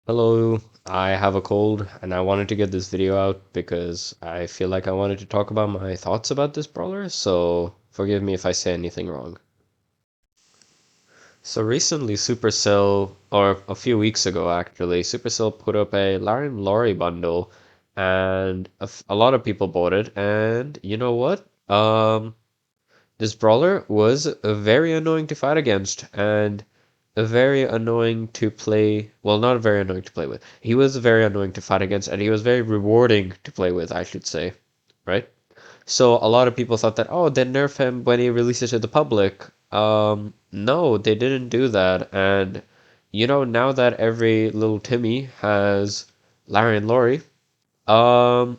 Hello, I have a cold and I wanted to get this video out because I feel like I wanted to talk about my thoughts about this brawler, so forgive me if I say anything wrong. So recently Supercell, or a few weeks ago actually, Supercell put up a Lawrie bundle and a lot of people bought it, and you know what? This brawler was very annoying to fight against and very annoying to play. Well, not very annoying to play with. He was very annoying to fight against, and he was very rewarding to play with, I should say. Right? So a lot of people thought that, oh, they nerf him when he releases to the public. No, they didn't do that. And now that every little Timmy has Larry and Lawrie, um,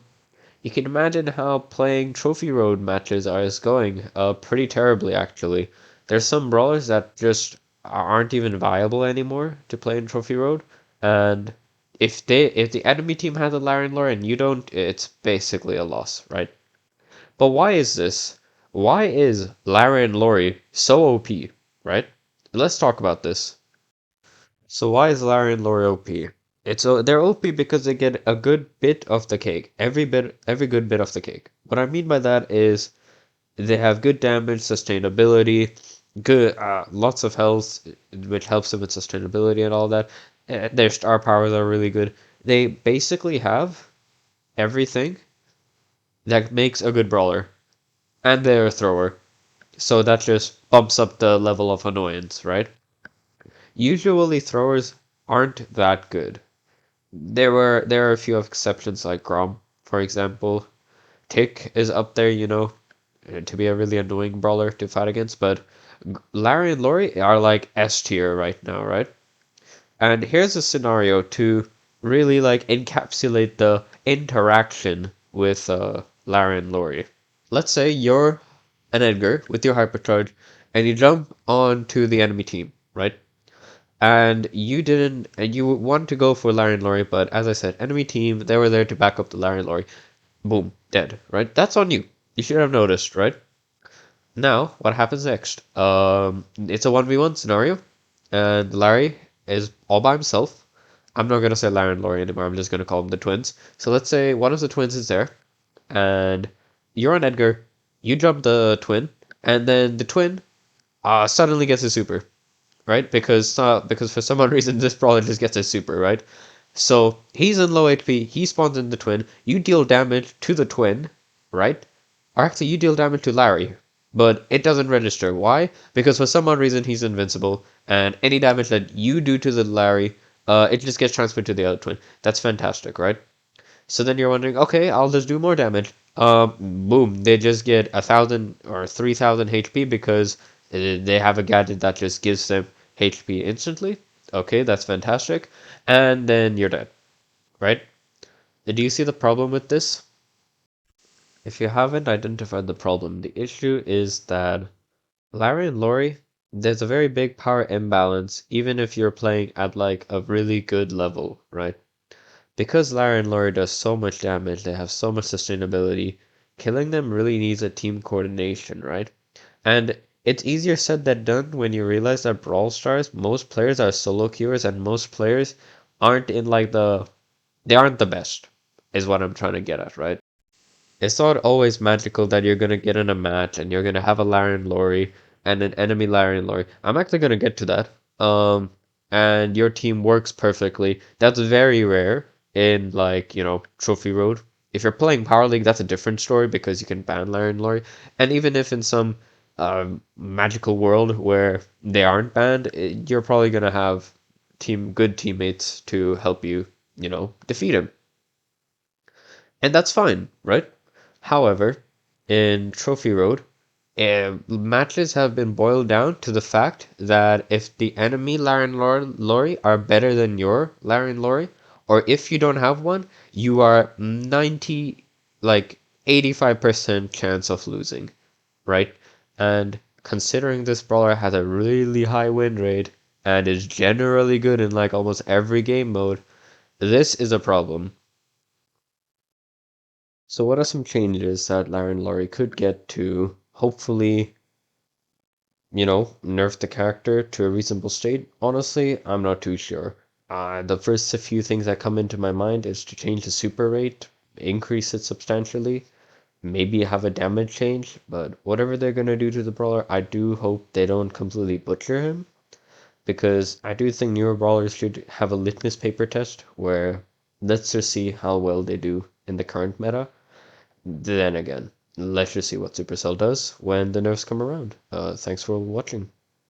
you can imagine how playing Trophy Road matches is going pretty terribly, actually. There's some brawlers that just aren't even viable anymore to play in Trophy Road, and if the enemy team has a Laren lore and you don't, it's basically a loss, right? But why is this? Why is Laren Lori so OP, right? Let's talk about this. So why is Larry and Lori OP? They're OP because they get a good bit of the cake. Every good bit of the cake. What I mean by that is they have good damage, sustainability, good lots of health, which helps them with sustainability and all that. Their star powers are really good. They basically have everything that makes a good brawler, and they're a thrower. So that just bumps up the level of annoyance, right? Usually throwers aren't that good. There are a few exceptions like Grom, for example. Tick is up there, to be a really annoying brawler to fight against, but Larry and Lori are like S tier right now, right? And here's a scenario to really like encapsulate the interaction with Larry and Lori. Let's say you're an Edgar with your hypercharge and you jump onto the enemy team, right? And you want to go for Larry and Lori, but as I said, enemy team, they were there to back up the Larry and Lori. Boom, dead, right? That's on you. You should have noticed, right? Now, what happens next? It's a 1v1 scenario, and Larry is all by himself. I'm not gonna say Larry and Lori anymore, I'm just gonna call them the twins. So let's say one of the twins is there, and you're on Edgar, you jump the twin, and then the twin suddenly gets a super, right? Because for some odd reason this brawler just gets a super, right? So he's in low HP, he spawns in the twin, you deal damage to the twin, right? Or actually you deal damage to Larry, but it doesn't register. Why? Because for some odd reason he's invincible, and any damage that you do to the Larry, it just gets transferred to the other twin. That's fantastic, right? So then you're wondering, okay, I'll just do more damage. Boom, they just get 1,000 or 3,000 HP because they have a gadget that just gives them HP instantly. Okay, that's fantastic. And then you're dead, right? Do you see the problem with this? If you haven't identified the problem, the issue is that Larry and Lori, there's a very big power imbalance, even if you're playing at like a really good level, right? Because Lara and Lori does so much damage, they have so much sustainability, killing them really needs a team coordination, right? And it's easier said than done when you realize that Brawl Stars, most players are solo queuers and most players aren't in like they aren't the best, is what I'm trying to get at, right? It's not always magical that you're gonna get in a match and you're gonna have a Lara and Lori and an enemy Lara and Lori. I'm actually gonna get to that. And your team works perfectly. That's very rare in like, Trophy Road. If you're playing Power League, that's a different story because you can ban Lara and Lori. And even if in some magical world where they aren't banned, you're probably gonna have good teammates to help you, defeat him. And that's fine, right? However, in Trophy Road, matches have been boiled down to the fact that if the enemy Laren Lori are better than your Laren Lori, or if you don't have one, you are 90, like 85% chance of losing, right? And considering this brawler has a really high win rate and is generally good in like almost every game mode, this is a problem. So what are some changes that Laren Laurie could get to hopefully, nerf the character to a reasonable state? Honestly, I'm not too sure. The first few things that come into my mind is to change the super rate, increase it substantially, maybe have a damage change, but whatever they're gonna do to the brawler, I do hope they don't completely butcher him, because I do think newer brawlers should have a litmus paper test where let's just see how well they do in the current meta. Then again, let's just see what Supercell does when the nerfs come around. Thanks for watching.